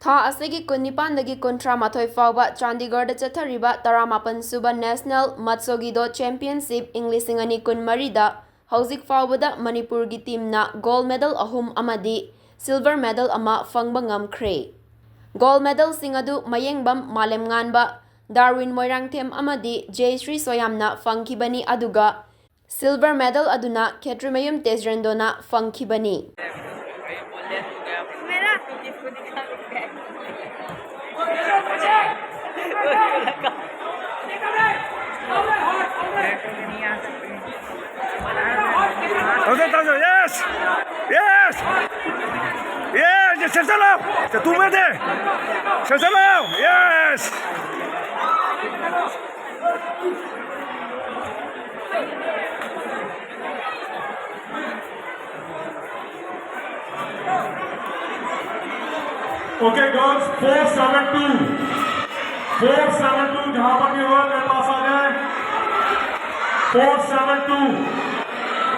ꯊꯥ ꯑꯁꯤꯒꯤ 19ꯗꯒꯤ 38 ꯐꯥꯎꯕ ꯆꯥꯟꯗꯤꯒꯔꯗ ꯆꯠꯊꯔꯤꯕ 18 ꯁꯨꯕ ꯅꯦꯁꯅꯦꯜ ꯃꯠꯁꯣꯒꯤꯗꯣ ꯆꯦꯝꯄꯤꯌꯟꯁꯤꯞ ꯏꯪ 2024ꯗ ꯍꯧꯖꯤꯛ ꯐꯥꯎꯕꯗ ꯃꯅꯤꯄꯨꯔꯒꯤ ꯇꯤꯝꯅ ꯒꯣꯜꯗ ꯃꯦꯗꯜ 3 ꯑꯃꯗꯤ ꯁꯤꯜꯚꯔ ꯃꯦꯗꯜ 1 ꯐꯪꯕ ꯉꯝꯈ꯭ꯔꯦ꯫ ꯒꯣꯜꯗ ꯃꯦꯗꯜꯁꯤꯡ ꯑꯗꯨ ꯃꯌꯦꯡꯕꯝ ꯃꯥꯂꯦꯝꯉꯥꯟꯕ, ꯗꯥꯔꯋꯤꯟ ꯃꯣꯏꯔꯥꯡꯊꯦꯝ ꯑꯃꯗꯤ ꯖꯌꯁ꯭ꯔꯤ ꯁꯣꯌꯥꯝꯅ ꯐꯪꯈꯤꯕꯅꯤ ꯑꯗꯨꯒ ꯁꯤꯜꯚꯔ ꯃꯦꯗꯜ ꯑꯗꯨꯅ Khetrimayum ꯇꯦꯖꯔꯦꯟꯗꯣꯅ ꯐꯪꯈꯤꯕꯅꯤ꯫ Yes! Yes! Yes! Césalo! ¡Tú vete! ¡Césalo! Yes! Okay girls, 472 जहाँ पर भी हो मेरे पास आ जाए। 472